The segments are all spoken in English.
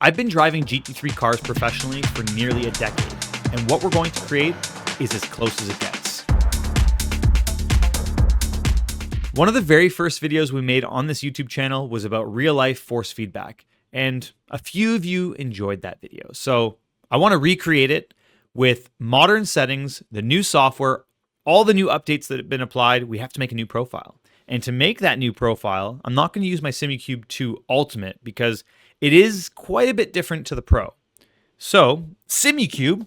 I've been driving GT3 cars professionally for nearly a decade, and what we're going to create is as close as it gets. One of the very first videos we made on this YouTube channel was about real-life force feedback, and a few of you enjoyed that video. So I want to recreate it with modern settings, the new software, all the new updates that have been applied. We have to make a new profile. And to make that new profile, I'm not going to use my Simucube 2 Ultimate because it is quite a bit different to the Pro. So Simucube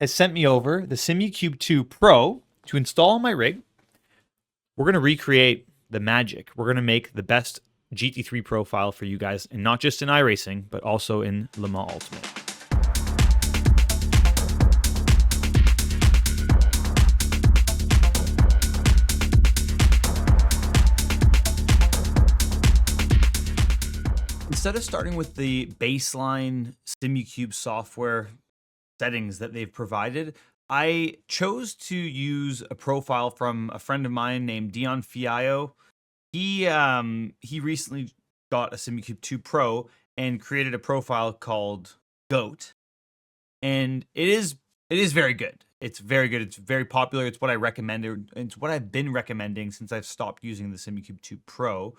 has sent me over the Simucube 2 Pro to install on my rig. We're going to recreate the magic. We're going to make the best GT3 profile for you guys, and not just in iRacing, but also in Lama Ultimate. Instead of starting with the baseline Simucube software settings that they've provided, I chose to use a profile from a friend of mine named Dion Fiallo. He recently got a Simucube 2 Pro and created a profile called GOAT, and it is very good. It's very good. It's very popular. It's what I recommended. It's what I've been recommending since I've stopped using the Simucube 2 Pro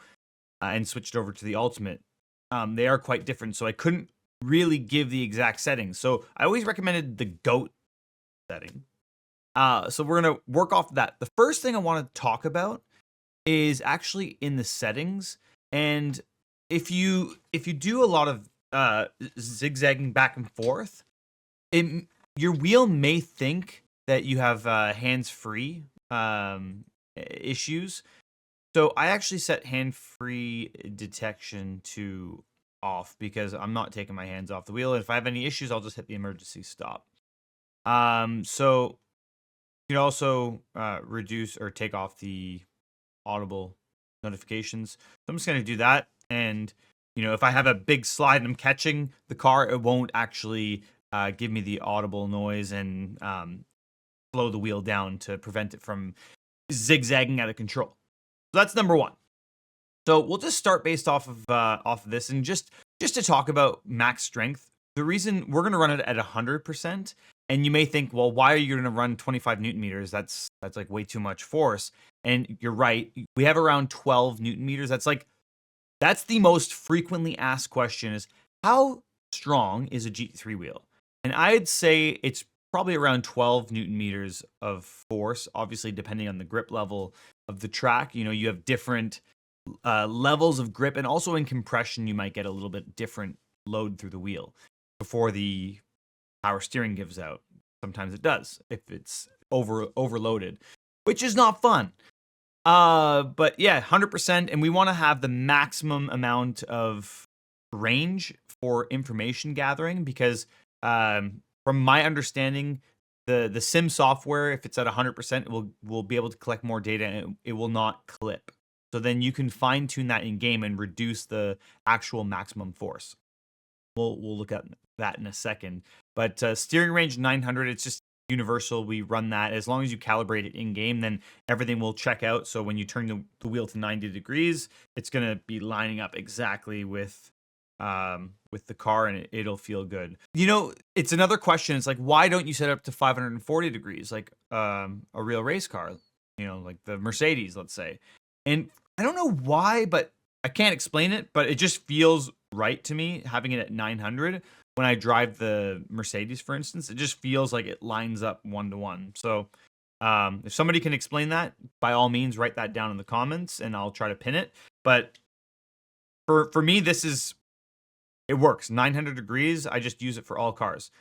and switched over to the Ultimate. They are quite different, so I couldn't really give the exact settings. So I always recommended the GOAT setting. So we're going to work off that. The first thing I want to talk about is actually in the settings. And if you do a lot of zigzagging back and forth, your wheel may think that you have hands-free issues. So I actually set hand-free detection to off because I'm not taking my hands off the wheel. If I have any issues, I'll just hit the emergency stop. So you can also reduce or take off the audible notifications. So I'm just going to do that. And, you know, if I have a big slide and I'm catching the car, it won't actually give me the audible noise and slow the wheel down to prevent it from zigzagging out of control. So that's number one. So we'll just start based off of this, and just to talk about max strength. The reason we're going to run it at 100%, and you may think, well, why are you going to run 25 Newton meters? That's like way too much force. And you're right. We have around 12 Newton meters. That's the most frequently asked question: is how strong is a GT3 wheel? And I'd say it's probably around 12 Newton meters of force, obviously depending on the grip level of the track. You know, you have different levels of grip, and also in compression, you might get a little bit different load through the wheel before the power steering gives out. Sometimes it does if it's overloaded, which is not fun. But yeah, 100%, and we want to have the maximum amount of range for information gathering because from my understanding, the sim software, if it's at 100%, will be able to collect more data, and it will not clip. So then you can fine tune that in game and reduce the actual maximum force. We'll look at that in a second. But steering range 900, it's just universal. We run that as long as you calibrate it in game, then everything will check out. So when you turn the wheel to 90 degrees, it's gonna be lining up exactly with the car, and it'll feel good. You know, it's another question. It's like, why don't you set it up to 540 degrees like a real race car? You know, like the Mercedes, let's say. And I don't know why, but I can't explain it, but it just feels right to me having it at 900. When I drive the Mercedes, for instance, it just feels like it lines up 1-to-1. So if somebody can explain that, by all means, write that down in the comments and I'll try to pin it. But for me, it works. 900 degrees, I just use it for all cars.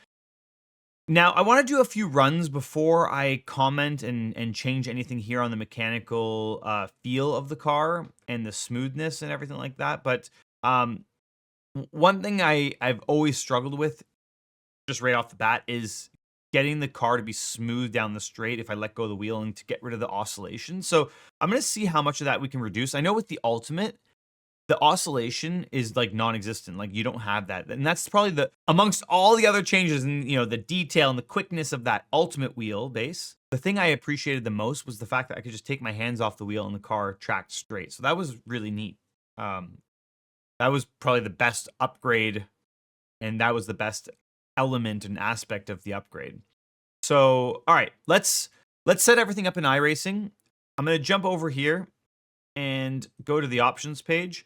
Now, I want to do a few runs before I comment and change anything here on the mechanical feel of the car and the smoothness and everything like that. But one thing I've always struggled with, just right off the bat, is getting the car to be smooth down the straight if I let go of the wheel and to get rid of the oscillation. So I'm going to see how much of that we can reduce. I know with the Ultimate, the oscillation is like non-existent. Like you don't have that. And that's probably amongst all the other changes and, you know, the detail and the quickness of that Ultimate wheel base, the thing I appreciated the most was the fact that I could just take my hands off the wheel and the car tracked straight. So that was really neat. That was probably the best upgrade and that was the best element and aspect of the upgrade. So, all right, let's set everything up in iRacing. I'm going to jump over here and go to the options page.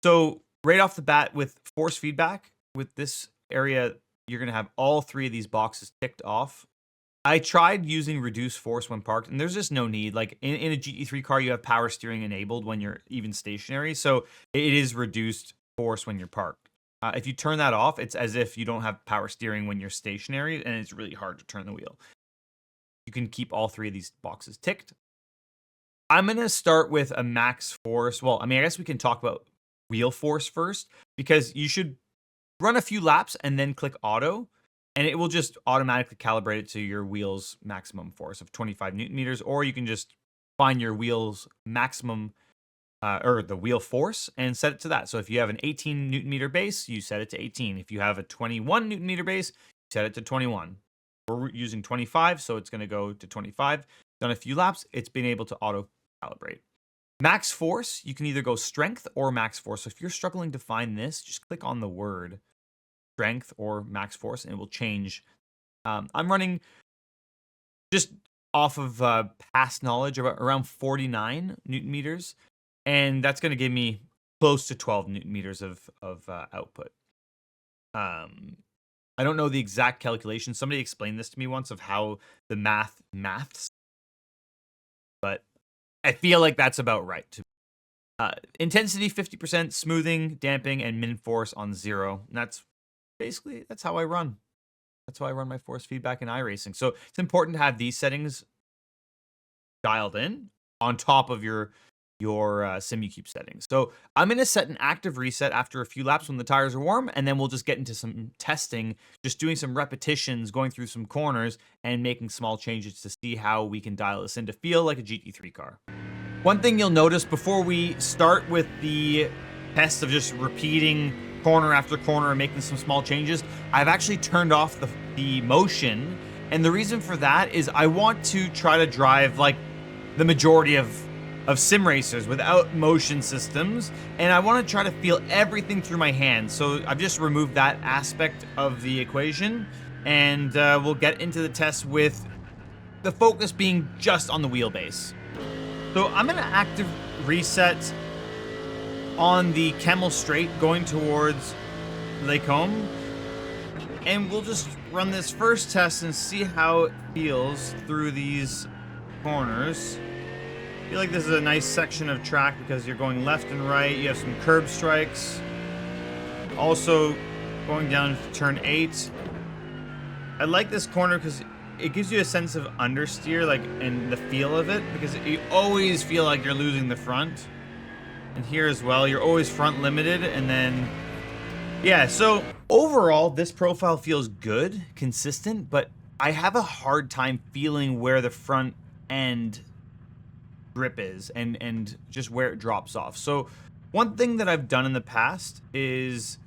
So right off the bat with force feedback, with this area, you're going to have all 3 of these boxes ticked off. I tried using reduce force when parked, and there's just no need. Like in a GT3 car, you have power steering enabled when you're even stationary. So it is reduced force when you're parked. If you turn that off, it's as if you don't have power steering when you're stationary, and it's really hard to turn the wheel. You can keep all 3 of these boxes ticked. I'm going to start with a max force. Well, I mean, I guess we can talk about wheel force first, because you should run a few laps and then click auto, and it will just automatically calibrate it to your wheel's maximum force of 25 Newton meters, or you can just find your wheel's maximum or the wheel force and set it to that. So if you have an 18 Newton meter base, you set it to 18. If you have a 21 Newton meter base, you set it to 21. We're using 25, so it's going to go to 25. Done a few laps, it's been able to auto calibrate. Max force, you can either go strength or max force. So if you're struggling to find this, just click on the word strength or max force and it will change. I'm running just off of past knowledge about around 49 Newton meters, and that's going to give me close to 12 Newton meters of output. I don't know the exact calculation. Somebody explained this to me once of how the maths, but I feel like that's about right. Intensity 50%, smoothing, damping, and min force on 0. And that's how I run. That's how I run my force feedback in iRacing. So it's important to have these settings dialed in on top of your Simucube settings. So I'm going to set an active reset after a few laps when the tires are warm, and then we'll just get into some testing, just doing some repetitions, going through some corners, and making small changes to see how we can dial this in to feel like a GT3 car. One thing you'll notice before we start with the test of just repeating corner after corner and making some small changes, I've actually turned off the motion, and the reason for that is I want to try to drive like the majority of sim racers without motion systems, and I want to try to feel everything through my hands. So I've just removed that aspect of the equation, and we'll get into the test with the focus being just on the wheelbase. So I'm going to active reset on the Camel Straight going towards Lake Home, and we'll just run this first test and see how it feels through these corners. I feel like this is a nice section of track because you're going left and right. You have some curb strikes. Also going down to turn 8. I like this corner because it gives you a sense of understeer, like, and the feel of it, because you always feel like you're losing the front. And here as well, you're always front limited, and then yeah, so overall this profile feels good, consistent, but I have a hard time feeling where the front end grip is and just where it drops off. So one thing that I've done in the past is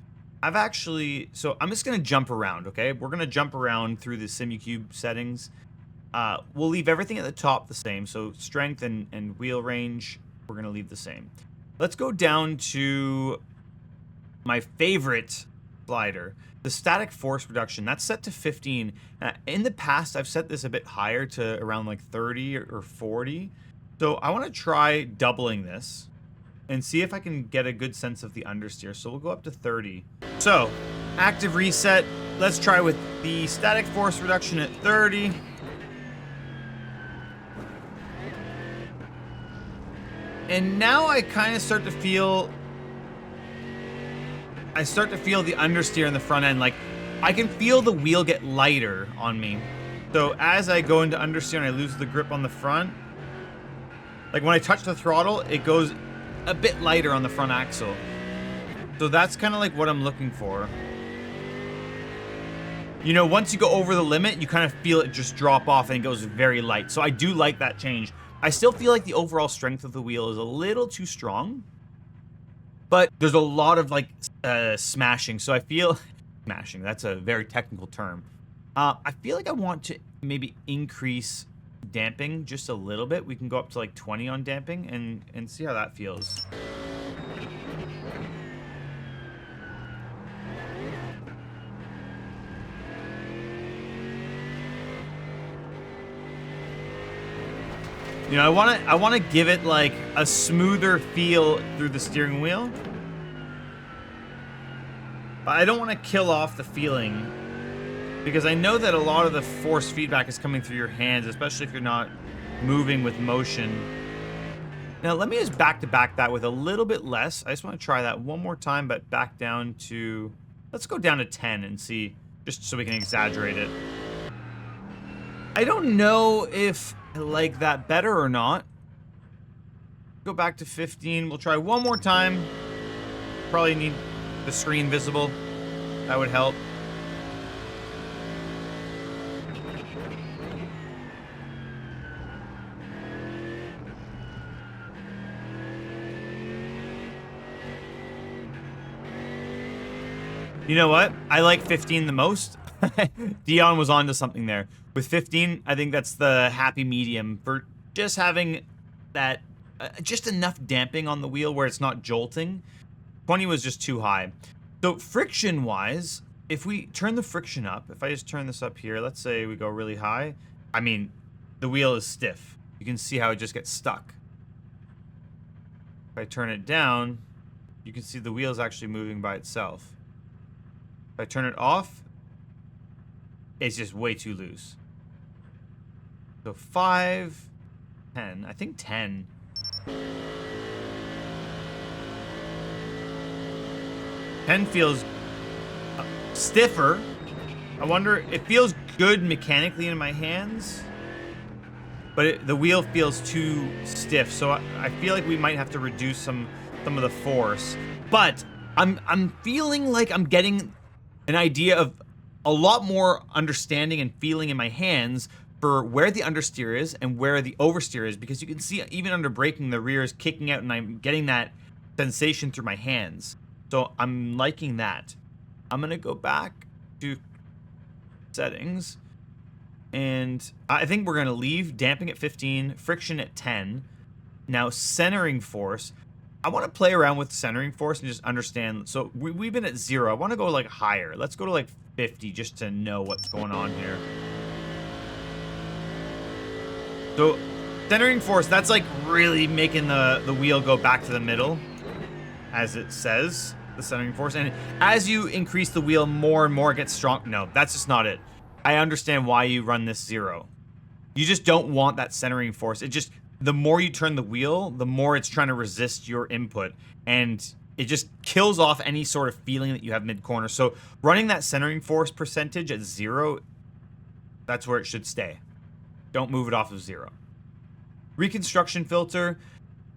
I'm just gonna jump around. Okay, we're gonna jump around through the Simucube settings. We'll leave everything at the top the same, so strength and wheel range we're gonna leave the same. Let's go down to my favorite slider, the static force reduction. That's set to 15. In the past, I've set this a bit higher to around like 30 or 40. So I want to try doubling this and see if I can get a good sense of the understeer. So we'll go up to 30. So active reset. Let's try with the static force reduction at 30. And now I kind of start to feel the understeer in the front end. Like, I can feel the wheel get lighter on me. So as I go into understeer and I lose the grip on the front, like when I touch the throttle, it goes a bit lighter on the front axle. So that's kind of like what I'm looking for. You know, once you go over the limit, you kind of feel it just drop off and it goes very light. So I do like that change. I still feel like the overall strength of the wheel is a little too strong, but there's a lot of like smashing. So I feel smashing, that's a very technical term. I feel like I want to maybe increase damping just a little bit. We can go up to like 20 on damping and see how that feels. You know, I want to give it like a smoother feel through the steering wheel. But I don't want to kill off the feeling, because I know that a lot of the force feedback is coming through your hands, especially if you're not moving with motion. Now, let me just back-to-back that with a little bit less. I just want to try that one more time, but back down to... Let's go down to 10 and see, just so we can exaggerate it. I don't know if I like that better or not. Go back to 15. We'll try one more time. Probably need the screen visible. That would help. You know what? I like 15 the most. Dion was onto something there. With 15, I think that's the happy medium for just having that, just enough damping on the wheel where it's not jolting. 20 was just too high. So friction-wise, if we turn the friction up, if I just turn this up here, let's say we go really high. I mean, the wheel is stiff. You can see how it just gets stuck. If I turn it down, you can see the wheel is actually moving by itself. If I turn it off, it's just way too loose. So 5, 10, I think 10. 10 feels stiffer. I wonder, it feels good mechanically in my hands, but the wheel feels too stiff. So I feel like we might have to reduce some of the force. But I'm feeling like I'm getting an idea of a lot more understanding and feeling in my hands for where the understeer is and where the oversteer is, because you can see even under braking, the rear is kicking out and I'm getting that sensation through my hands. So I'm liking that. I'm gonna go back to settings, and I think we're gonna leave damping at 15, friction at 10. Now centering force, I want to play around with centering force and just understand. So we've been at 0. I want to go like higher. Let's go to like 50 just to know what's going on here. So centering force, that's like really making the wheel go back to the middle, as it says, the centering force. And as you increase the wheel more and more, it gets strong. No, that's just not it. I understand why you run this 0. You just don't want that centering force. It just, the more you turn the wheel, the more it's trying to resist your input, and it just kills off any sort of feeling that you have mid-corner. So running that centering force percentage at 0, that's where it should stay. Don't move it off of 0. Reconstruction filter.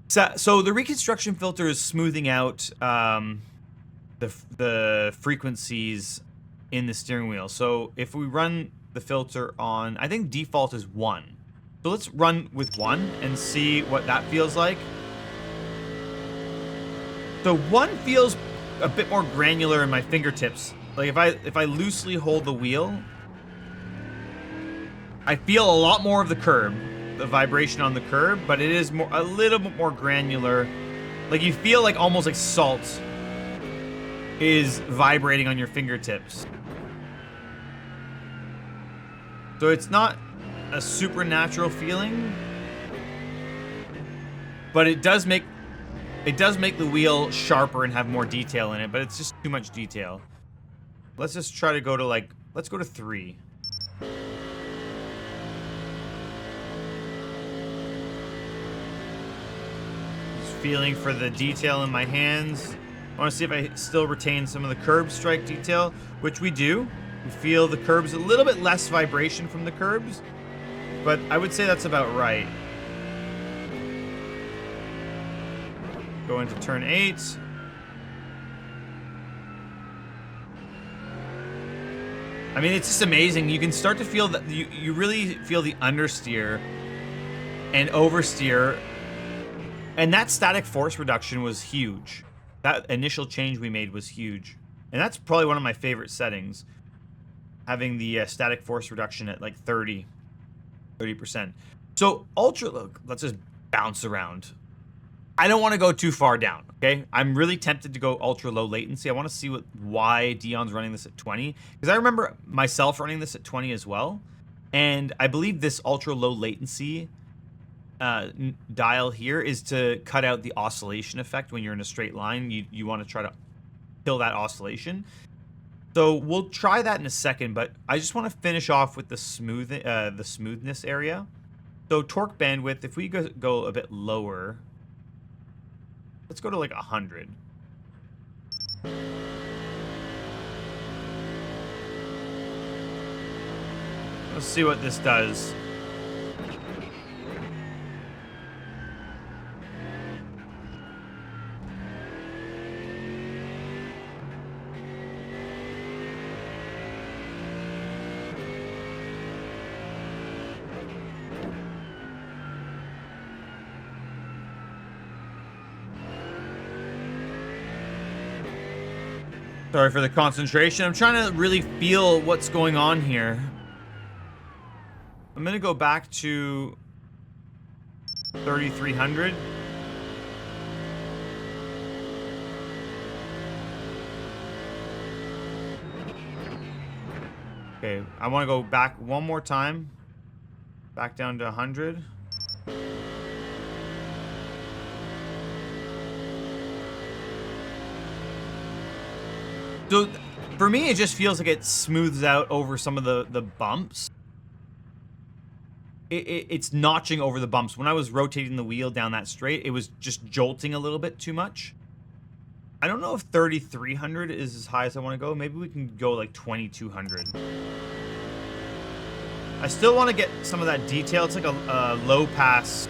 So the reconstruction filter is smoothing out the frequencies in the steering wheel. So if we run the filter on, I think default is 1. So let's run with 1 and see what that feels like. So 1 feels a bit more granular in my fingertips. Like if I loosely hold the wheel, I feel a lot more of the curb, the vibration on the curb, but it is a little bit more granular. Like you feel like almost like salt is vibrating on your fingertips. So it's not a supernatural feeling, but it does make the wheel sharper and have more detail in it, but it's just too much detail. Let's just try to go to like, let's go to 3. Just feeling for the detail in my hands. I want to see if I still retain some of the curb strike detail, which we do. We feel the curbs, a little bit less vibration from the curbs, but I would say that's about right. Go into turn 8. I mean, it's just amazing. You can start to feel that you really feel the understeer and oversteer, and that static force reduction was huge. That initial change we made was huge, and that's probably one of my favorite settings. Having the static force reduction at like 30%. So ultra, look, let's just bounce around. I don't want to go too far down, okay? I'm really tempted to go ultra low latency. I want to see why Dion's running this at 20, because I remember myself running this at 20 as well, and I believe this ultra low latency dial here is to cut out the oscillation effect when you're in a straight line. You want to try to kill that oscillation. So we'll try that in a second, but I just want to finish off with the smoothness area. So torque bandwidth, if we go a bit lower, let's go to like 100. Let's see what this does. Sorry for the concentration. I'm trying to really feel what's going on here. I'm going to go back to 3,300. Okay, I want to go back one more time. Back down to 100. So, for me, it just feels like it smooths out over some of the bumps. It's notching over the bumps. When I was rotating the wheel down that straight, it was just jolting a little bit too much. I don't know if 3,300 is as high as I want to go. Maybe we can go like 2,200. I still want to get some of that detail. It's like a low-pass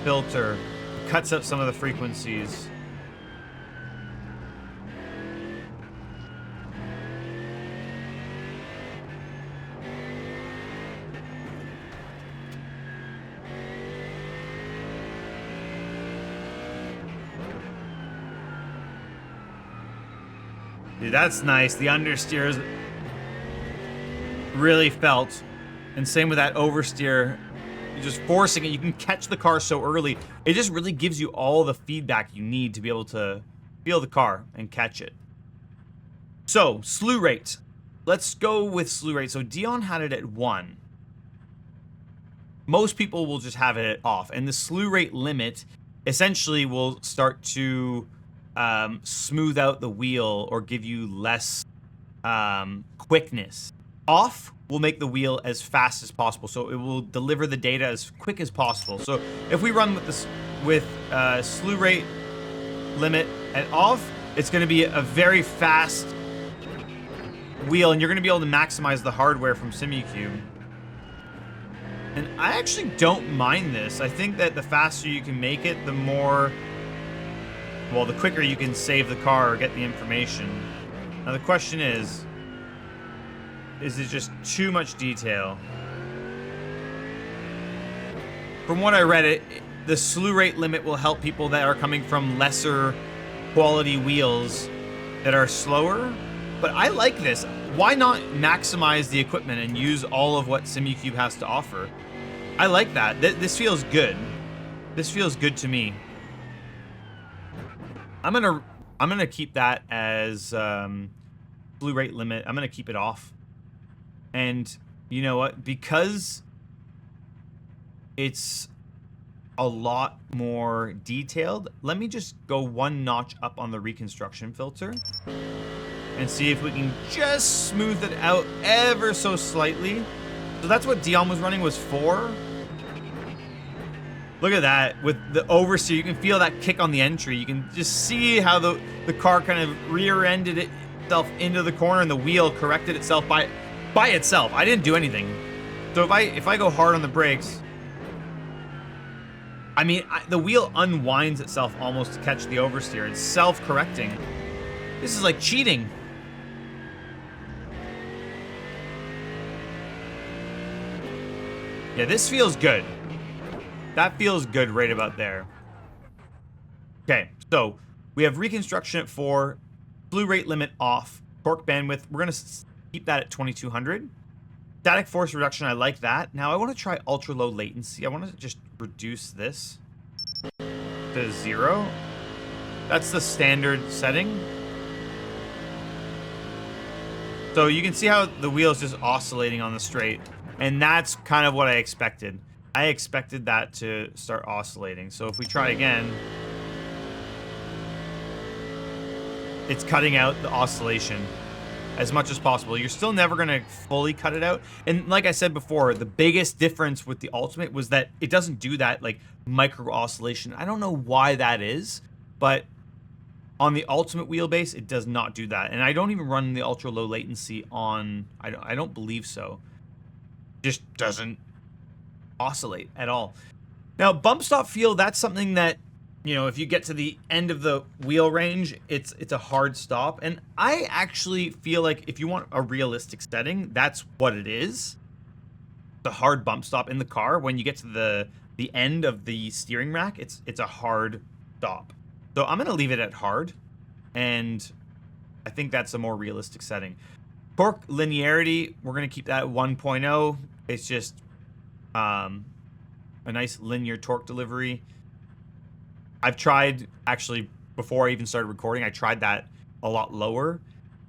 filter. It cuts out some of the frequencies. Dude, that's nice. The understeer is really felt. And same with that oversteer. You're just forcing it. You can catch the car so early. It just really gives you all the feedback you need to be able to feel the car and catch it. So, slew rate. Let's go with slew rate. So, Dion had it at 1. Most people will just have it at off. And the slew rate limit essentially will start to smooth out the wheel or give you less quickness. Off will make the wheel as fast as possible, so it will deliver the data as quick as possible. So if we run with this slew rate limit at off, it's going to be a very fast wheel, and you're going to be able to maximize the hardware from Simucube. And I actually don't mind this. I think that the faster you can make it, the more, well, the quicker you can save the car or get the information. Now the question is it just too much detail? From what I read, the slew rate limit will help people that are coming from lesser quality wheels that are slower. But I like this. Why not maximize the equipment and use all of what Simucube has to offer? I like that. This feels good. This feels good to me. I'm gonna keep that as slew rate limit. I'm gonna keep it off. And you know what? Because it's a lot more detailed, let me just go one notch up on the reconstruction filter and see if we can just smooth it out ever so slightly. So that's what Dion was running, was 4. Look at that. With the oversteer, you can feel that kick on the entry. You can just see how the car kind of rear-ended itself into the corner and the wheel corrected itself by itself. I didn't do anything. So if I go hard on the brakes, I mean, the wheel unwinds itself almost to catch the oversteer. It's self-correcting. This is like cheating. Yeah, this feels good. That feels good right about there. Okay, so we have reconstruction at 4, slew rate limit off, torque bandwidth. We're going to keep that at 2200. Static force reduction, I like that. Now I want to try ultra low latency. I want to just reduce this to 0. That's the standard setting. So you can see how the wheel is just oscillating on the straight. And that's kind of what I expected. I expected that to start oscillating. So if we try again, it's cutting out the oscillation as much as possible. You're still never going to fully cut it out. And like I said before, the biggest difference with the Ultimate was that it doesn't do that like micro oscillation. I don't know why that is, but on the Ultimate wheelbase, it does not do that. And I don't even run the ultra low latency on, I don't believe so. Just doesn't oscillate at all. Now, bump stop feel, that's something that, you know, if you get to the end of the wheel range, it's a hard stop. And I actually feel like if you want a realistic setting, that's what it is. The hard bump stop in the car. When you get to the end of the steering rack, it's a hard stop. So I'm going to leave it at hard. And I think that's a more realistic setting. Torque linearity, we're going to keep that at 1.0. It's just a nice linear torque delivery. I've tried, actually, before I even started recording, I tried that a lot lower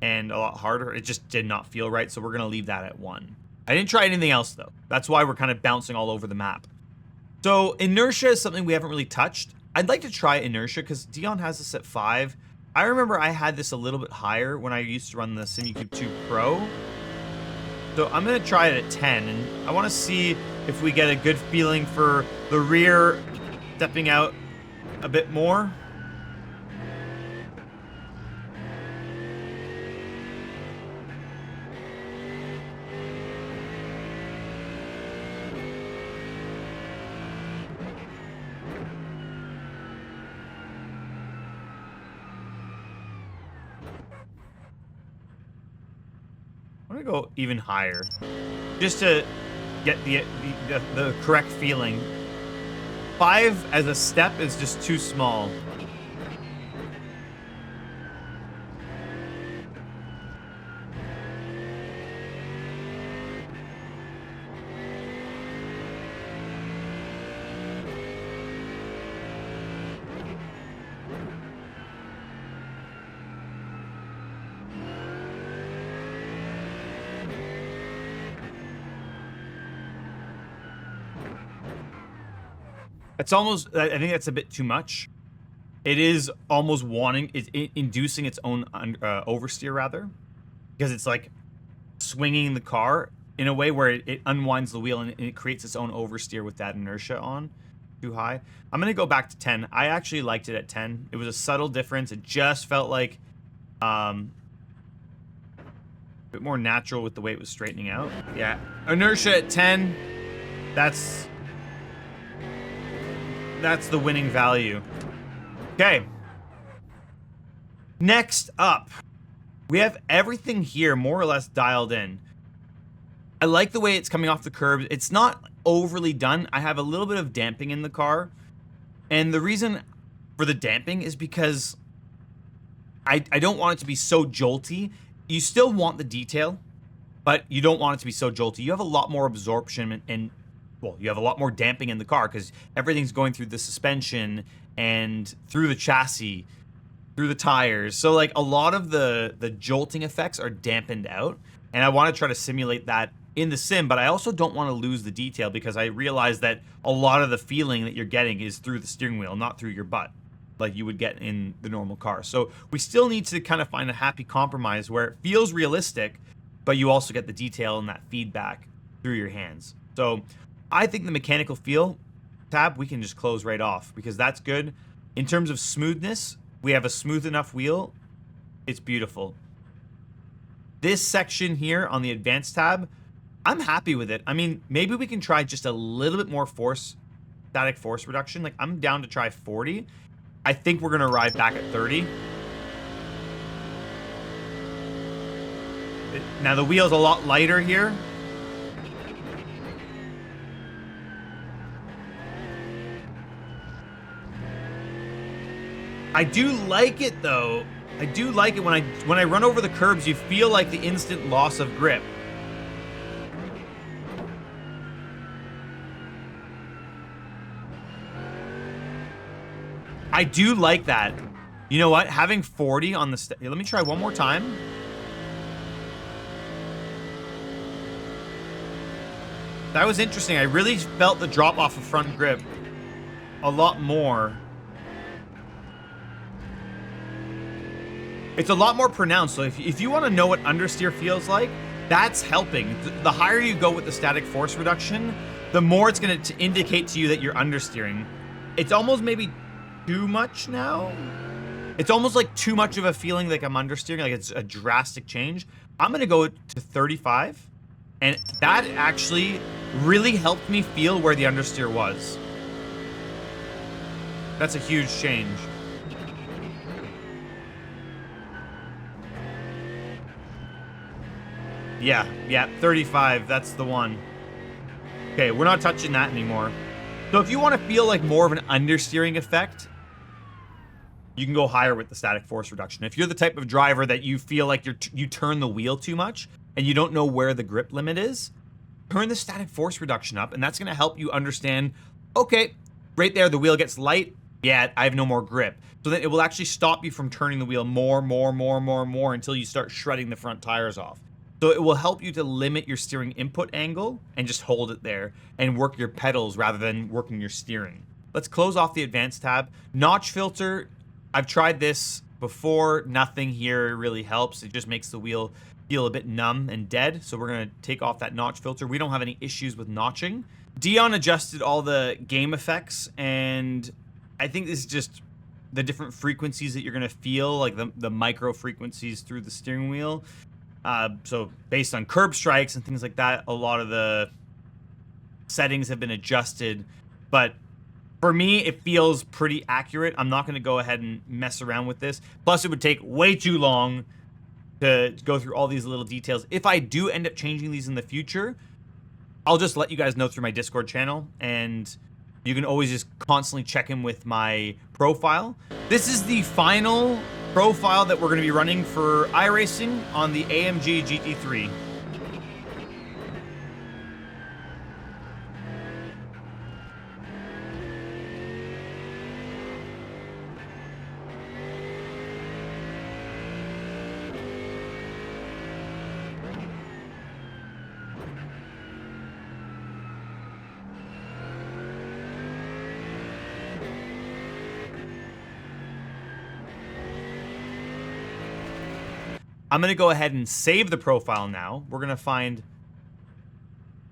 and a lot harder. It just did not feel right, so we're going to leave that at 1. I didn't try anything else, though. That's why we're kind of bouncing all over the map. So inertia is something we haven't really touched. I'd like to try inertia, because Dion has this at 5. I remember I had this a little bit higher when I used to run the Simucube 2 Pro. So I'm going to try it at 10, and I want to see if we get a good feeling for the rear stepping out a bit more. I'm gonna go even higher, just to get the correct feeling. 5 as a step is just too small. It's almost, I think that's a bit too much. It is almost wanting, it's inducing its own oversteer, rather, because it's like swinging the car in a way where it unwinds the wheel and it creates its own oversteer with that inertia on too high. I'm going to go back to 10. I actually liked it at 10. It was a subtle difference. It just felt like a bit more natural with the way it was straightening out. Yeah, inertia at 10. That's the winning value. Okay. Next up, we have everything here more or less dialed in. I like the way it's coming off the curbs. It's not overly done. I have a little bit of damping in the car. And the reason for the damping is because I don't want it to be so jolty. You still want the detail, but you don't want it to be so jolty. You have a lot more absorption and well, you have a lot more damping in the car because everything's going through the suspension and through the chassis, through the tires. So like a lot of the jolting effects are dampened out, and I want to try to simulate that in the sim, but I also don't want to lose the detail because I realize that a lot of the feeling that you're getting is through the steering wheel, not through your butt, like you would get in the normal car. So we still need to kind of find a happy compromise where it feels realistic, but you also get the detail and that feedback through your hands. So I think the mechanical feel tab we can just close right off because that's good. In terms of smoothness, we have a smooth enough wheel. It's beautiful. This section here on the advanced tab, I'm happy with it. I mean, maybe we can try just a little bit more static force reduction. Like I'm down to try 40. I think we're gonna ride back at 30. Now the wheel's a lot lighter here. I do like it though. I do like it when I run over the curbs, you feel like the instant loss of grip. I do like that. You know what? Having 40 on the let me try one more time. That was interesting. I really felt the drop off of front grip a lot more. It's a lot more pronounced. So if you want to know what understeer feels like, that's helping. The higher you go with the static force reduction, the more it's going to indicate to you that you're understeering. It's almost maybe too much now. It's almost like too much of a feeling like I'm understeering, like it's a drastic change. I'm going to go to 35, and that actually really helped me feel where the understeer was. That's a huge change. Yeah, 35, that's the one. Okay, we're not touching that anymore. So if you want to feel like more of an understeering effect, you can go higher with the static force reduction. If you're the type of driver that you feel like you turn the wheel too much and you don't know where the grip limit is, turn the static force reduction up, and that's going to help you understand, okay, right there, the wheel gets light. Yeah, I have no more grip. So then it will actually stop you from turning the wheel more until you start shredding the front tires off. So it will help you to limit your steering input angle and just hold it there and work your pedals rather than working your steering. Let's close off the advanced tab. Notch filter, I've tried this before. Nothing here really helps. It just makes the wheel feel a bit numb and dead. So we're going to take off that notch filter. We don't have any issues with notching. Dion adjusted all the game effects, and I think this is just the different frequencies that you're going to feel, like the micro frequencies through the steering wheel. So based on curb strikes and things like that, a lot of the settings have been adjusted, but for me, it feels pretty accurate. I'm not going to go ahead and mess around with this. Plus, it would take way too long to go through all these little details. If I do end up changing these in the future, I'll just let you guys know through my Discord channel, and you can always just constantly check in with my profile. This is the final profile that we're going to be running for iRacing on the AMG GT3. I'm going to go ahead and save the profile now. We're going to find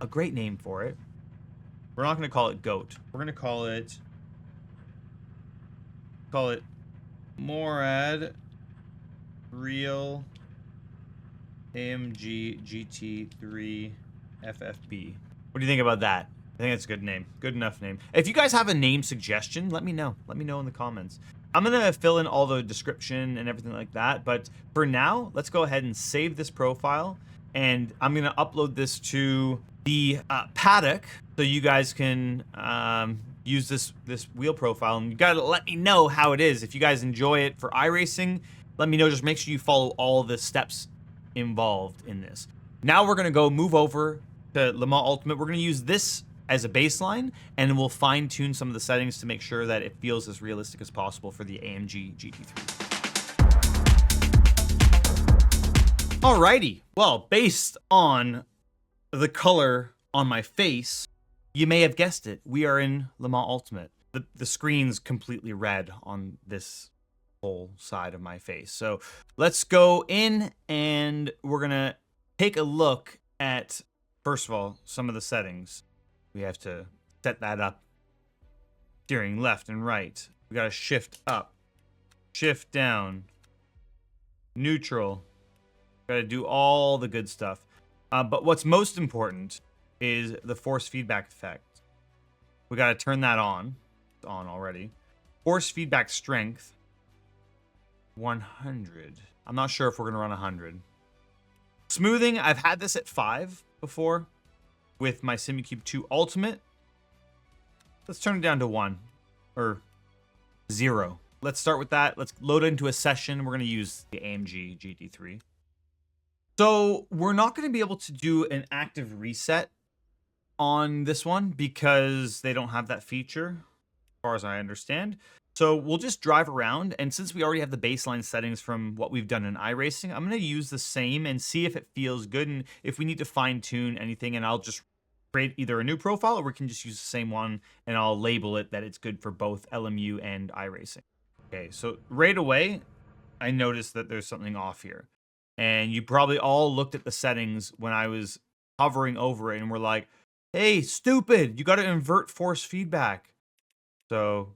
a great name for it. We're not going to call it GOAT. We're going to call it Morad Real AMG GT3 FFB. What do you think about that? I think that's a good name. Good enough name. If you guys have a name suggestion, let me know. Let me know in the comments. I'm going to fill in all the description and everything like that. But for now, let's go ahead and save this profile. And I'm going to upload this to the paddock so you guys can use this wheel profile. And you got to let me know how it is. If you guys enjoy it for iRacing, let me know. Just make sure you follow all the steps involved in this. Now we're going to go move over to Lama Ultimate. We're going to use this as a baseline, and we'll fine-tune some of the settings to make sure that it feels as realistic as possible for the AMG GT3. Alrighty, well, based on the color on my face, you may have guessed it. We are in Lama Ultimate. The screen's completely red on this whole side of my face. So let's go in, and we're gonna take a look at, first of all, some of the settings. We have to set that up. Steering left and right. We got to shift up, shift down, neutral. Got to do all the good stuff. But what's most important is the force feedback effect. We got to turn that on. It's on already. Force feedback strength, 100. I'm not sure if we're going to run 100. Smoothing, I've had this at 5 before with my Simucube 2 Ultimate. Let's turn it down to 1 or 0. Let's start with that. Let's load it into a session. We're going to use the AMG GT3. So we're not going to be able to do an active reset on this one because they don't have that feature, as far as I understand. So we'll just drive around, and since we already have the baseline settings from what we've done in iRacing, I'm going to use the same and see if it feels good and if we need to fine-tune anything, and I'll just create either a new profile or we can just use the same one and I'll label it that it's good for both LMU and iRacing. Okay, so right away, I noticed that there's something off here. And you probably all looked at the settings when I was hovering over it and were like, hey, stupid, you got to invert force feedback. So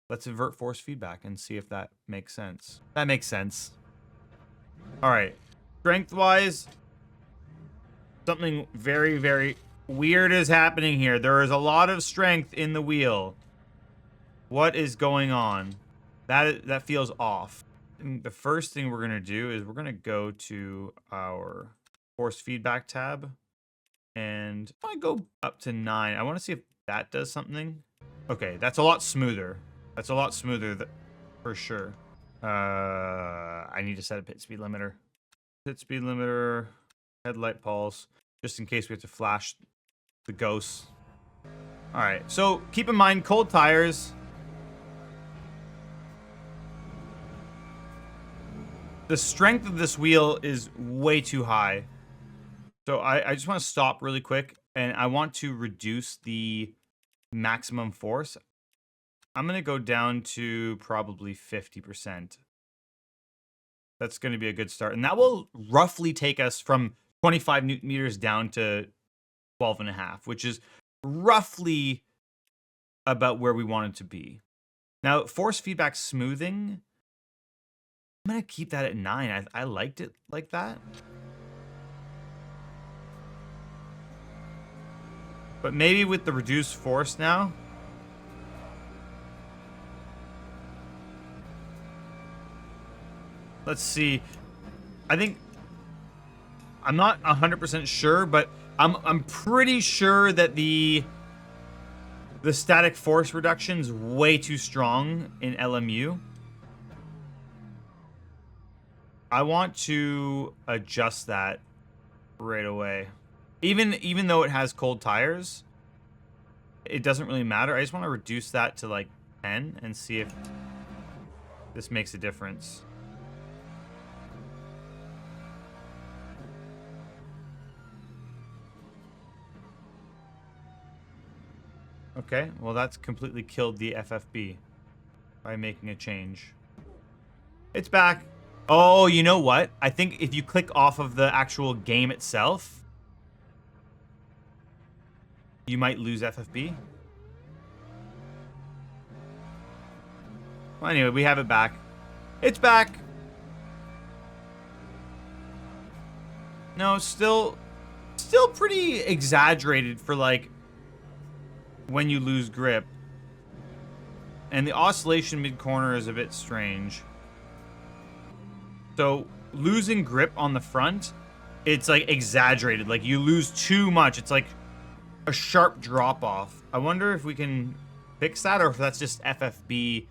let's invert force feedback and see if that makes sense. That makes sense. All right, strength-wise, something very, very weird is happening here. There is a lot of strength in the wheel. What is going on? That feels off. And the first thing we're gonna do is we're gonna go to our force feedback tab, and I go up to 9. I want to see if that does something. Okay, that's a lot smoother. That's a lot smoother, for sure. I need to set a pit speed limiter. Pit speed limiter, headlight pulse, just in case we have to flash the ghosts. All right, so keep in mind, cold tires. The strength of this wheel is way too high. So I just want to stop really quick, and I want to reduce the maximum force. I'm going to go down to probably 50%. That's going to be a good start. And that will roughly take us from 25 Newton meters down to 12.5, which is roughly about where we want it to be. Now, force feedback smoothing, I'm going to keep that at 9. I liked it like that. But maybe with the reduced force now. Let's see. I think I'm not 100% sure, but I'm pretty sure that the static force reduction is way too strong in LMU. I want to adjust that right away. Even though it has cold tires, it doesn't really matter. I just want to reduce that to like 10 and see if this makes a difference. Okay, well that's completely killed the FFB by making a change. It's back. Oh, you know what? I think if you click off of the actual game itself, you might lose FFB. Well, anyway, we have it back. It's back. No, still pretty exaggerated for like when you lose grip. And the oscillation mid-corner is a bit strange. So losing grip on the front, it's like exaggerated. Like you lose too much. It's like a sharp drop off. I wonder if we can fix that or if that's just FFB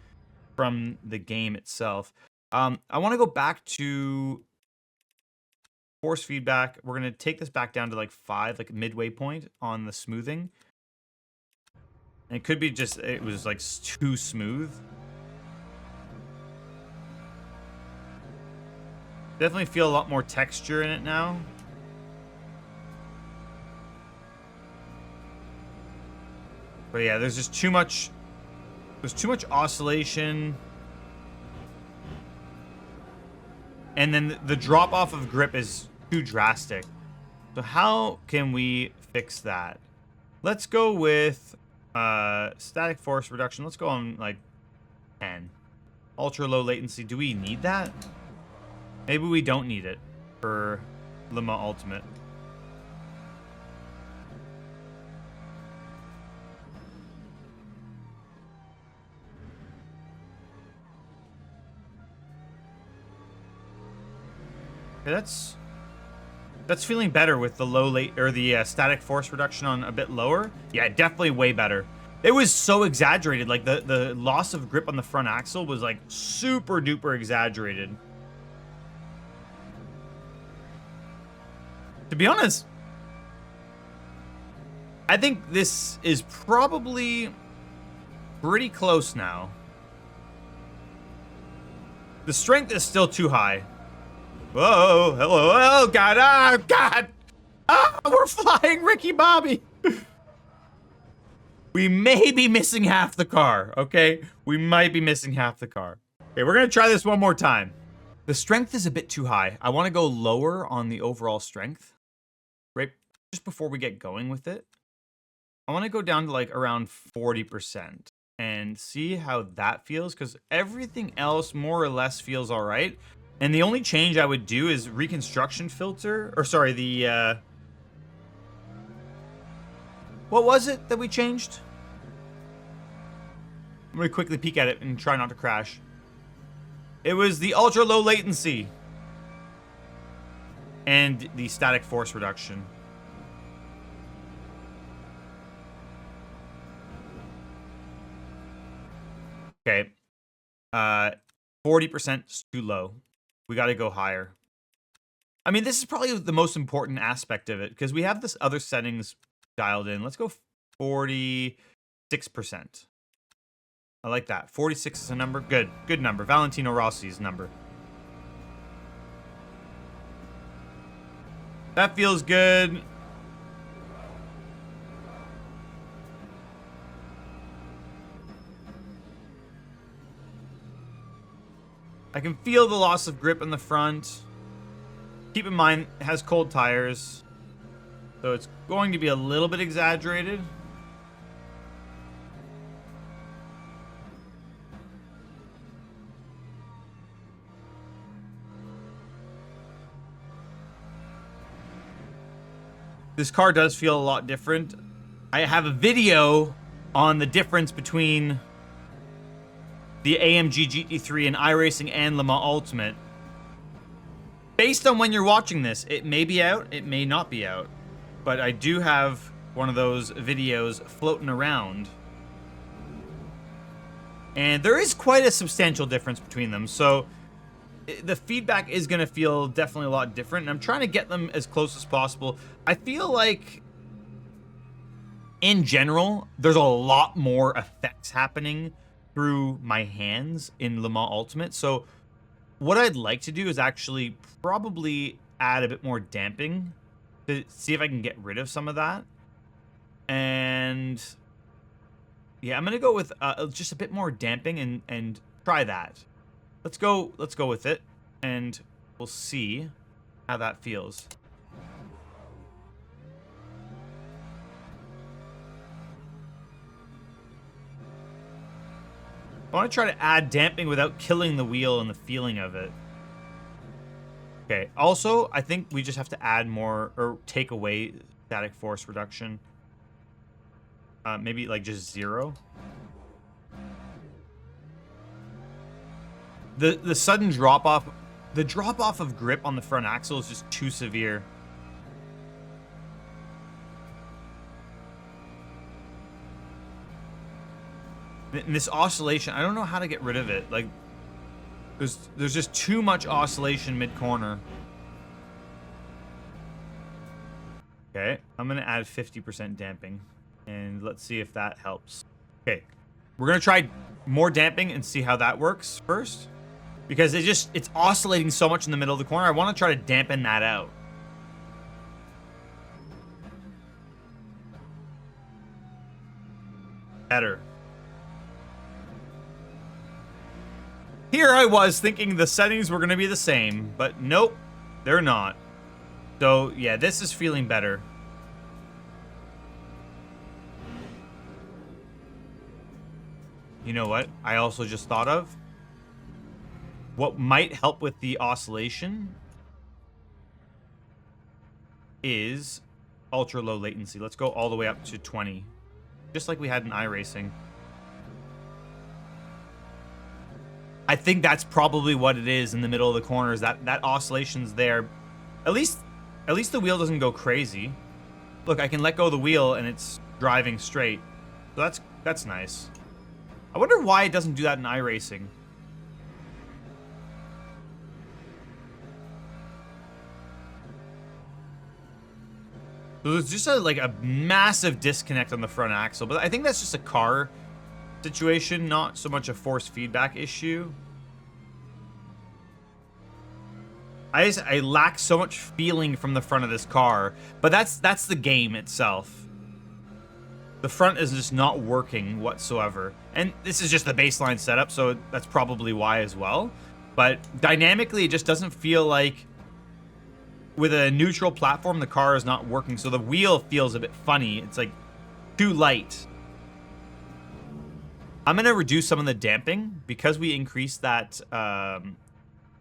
from the game itself. I want to go back to force feedback. We're going to take this back down to like 5, like midway point on the smoothing. And it could be just, it was like too smooth. Definitely feel a lot more texture in it now. But yeah, there's just too much, there's too much oscillation. And then the drop off of grip is too drastic. So how can we fix that? Let's go with static force reduction. Let's go on like 10. Ultra low latency. Do we need that? Maybe we don't need it for Lama Ultimate. Okay, that's feeling better with the low static force reduction on a bit lower. Yeah, definitely way better. It was so exaggerated. Like the loss of grip on the front axle was like super duper exaggerated. To be honest, I think this is probably pretty close now. The strength is still too high. Whoa, hello, oh God, oh God! Ah, we're flying Ricky Bobby! We may be missing half the car, okay? We might be missing half the car. Okay, we're gonna try this one more time. The strength is a bit too high. I wanna go lower on the overall strength, right? Just before we get going with it. I wanna go down to like around 40% and see how that feels, because everything else more or less feels all right. And the only change I would do is reconstruction filter, or sorry, the, what was it that we changed? I'm gonna quickly peek at it and try not to crash. It was the ultra low latency and the static force reduction. Okay. 40% is too low. We got to go higher. I mean, this is probably the most important aspect of it because we have this other settings dialed in. Let's go 46%. I like that. 46 is a number. Good. Good number. Valentino Rossi's number. That feels good. I can feel the loss of grip in the front. Keep in mind, it has cold tires. So it's going to be a little bit exaggerated. This car does feel a lot different. I have a video on the difference between the AMG GT3 and iRacing and Lama Ultimate. Based on when you're watching this, it may be out, it may not be out. But I do have one of those videos floating around. And there is quite a substantial difference between them. So the feedback is going to feel definitely a lot different. And I'm trying to get them as close as possible. I feel like, in general, there's a lot more effects happening through my hands in Le Mans Ultimate. So what I'd like to do is actually probably add a bit more damping to see if I can get rid of some of that. And yeah, I'm gonna go with just a bit more damping and try that. Let's go with it, and we'll see how that feels. I want to try to add damping without killing the wheel and the feeling of it. Okay, also, I think we just have to add more, or take away static force reduction. Maybe like just 0. The sudden drop off, the drop off of grip on the front axle is just too severe. And this oscillation, I don't know how to get rid of it. Like, there's just too much oscillation mid-corner. Okay, I'm gonna add 50% damping, and let's see if that helps. Okay, we're gonna try more damping and see how that works first, because it's oscillating so much in the middle of the corner. I want to try to dampen that out. Better. Here I was thinking the settings were going to be the same, but nope, they're not. So, yeah, this is feeling better. You know what I also just thought of? What might help with the oscillation is ultra low latency. Let's go all the way up to 20, just like we had in iRacing. I think that's probably what it is in the middle of the corners. That oscillation's there. At least the wheel doesn't go crazy. Look, I can let go of the wheel and it's driving straight. So that's nice. I wonder why it doesn't do that in iRacing. So there's just like a massive disconnect on the front axle, but I think that's just a car situation, not so much a force feedback issue. I lack so much feeling from the front of this car, but that's the game itself. the front is just not working whatsoever. And this is just the baseline setup, so that's probably why as well. But dynamically, it just doesn't feel like with a neutral platform, the car is not working. So the wheel feels a bit funny. It's like too light. I'm going to reduce some of the damping because we increased that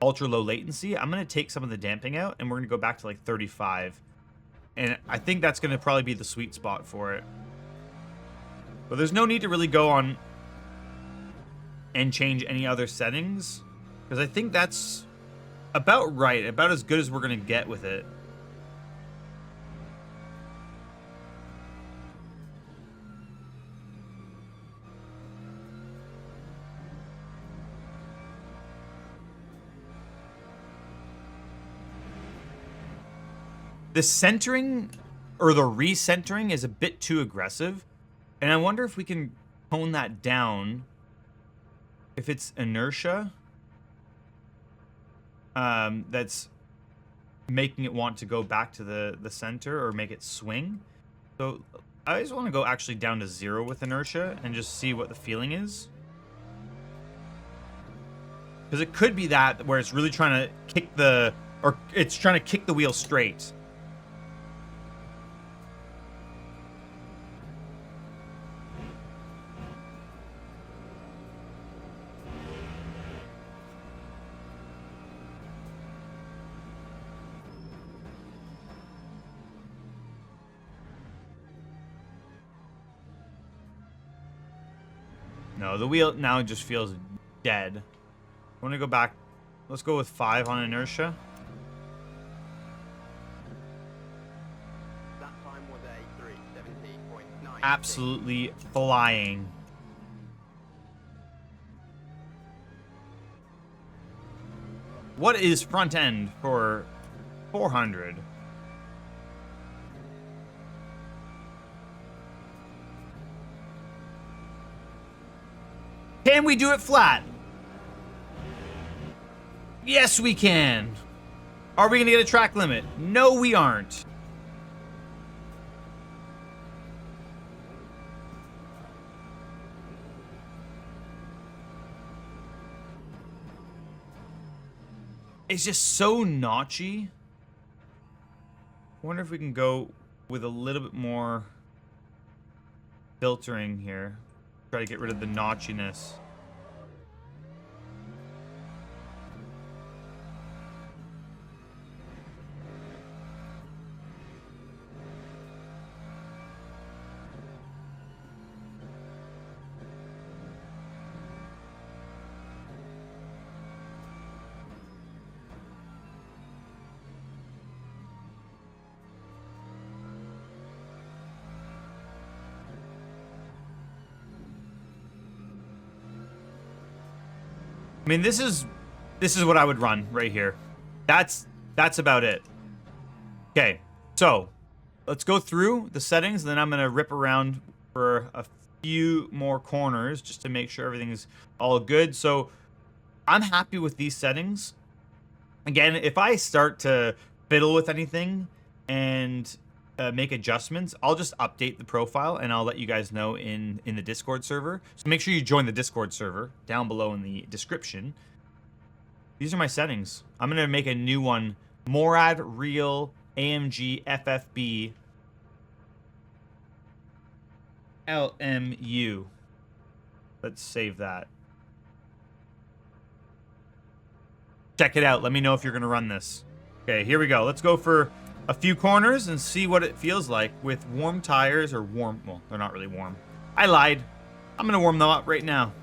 ultra low latency. I'm going to take some of the damping out and we're going to go back to like 35. And I think that's going to probably be the sweet spot for it. But there's no need to really go on and change any other settings, because I think that's about right, about as good as we're going to get with it. The centering or the recentering is a bit too aggressive. And I wonder if we can tone that down. If it's inertia that's making it want to go back to the center or make it swing. So I just want to go actually down to 0 with inertia and just see what the feeling is. Because it could be that where it's really trying to kick the, or it's trying to kick the wheel straight. No, the wheel now just feels dead. I want to go back. Let's go with 5 on inertia. That time was a 3:17.9. Absolutely flying. What is front end for 400? Can we do it flat? Yes, we can. Are we going to get a track limit? No, we aren't. It's just so notchy. I wonder if we can go with a little bit more filtering here. Try to get rid of the notchiness. I mean, this is what I would run right here. That's about it. Okay, so let's go through the settings, and then I'm gonna rip around for a few more corners just to make sure everything's all good. So I'm happy with these settings. Again, if I start to fiddle with anything and make adjustments, I'll just update the profile and I'll let you guys know in the Discord server. So make sure you join the Discord server down below in the description. These are my settings. I'm going to make a new one. Morad Real AMG FFB LMU. Let's save that. Check it out. Let me know if you're going to run this. Okay, here we go. Let's go for a few corners and see what it feels like with warm tires, or warm, well, they're not really warm. I lied. I'm going to warm them up right now.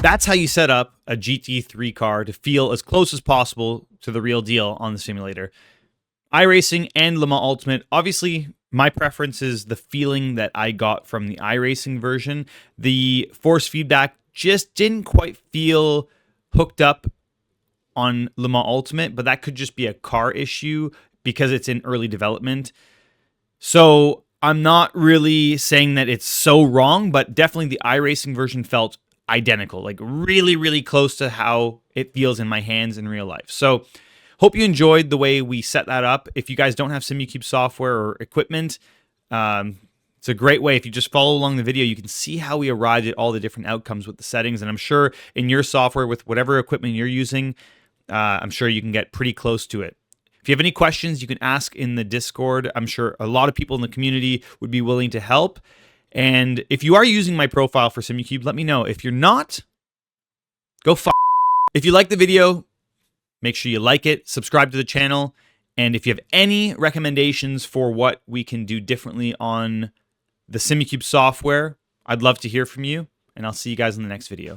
That's how you set up a GT3 car to feel as close as possible to the real deal on the simulator. iRacing and Lama Ultimate, obviously my preference is the feeling that I got from the iRacing version. The force feedback just didn't quite feel hooked up on Lama Ultimate, but that could just be a car issue because it's in early development. So I'm not really saying that it's so wrong, but definitely the iRacing version felt identical, like really, really close to how it feels in my hands in real life. So hope you enjoyed the way we set that up. If you guys don't have Simucube software or equipment, it's a great way. If you just follow along the video, you can see how we arrived at all the different outcomes with the settings. And I'm sure in your software with whatever equipment you're using, I'm sure you can get pretty close to it. If you have any questions, you can ask in the Discord. I'm sure a lot of people in the community would be willing to help. And if you are using my profile for Simucube, let me know. If you're not, go f***. If you like the video, make sure you like it, subscribe to the channel, and if you have any recommendations for what we can do differently on the Simucube software, I'd love to hear from you, and I'll see you guys in the next video.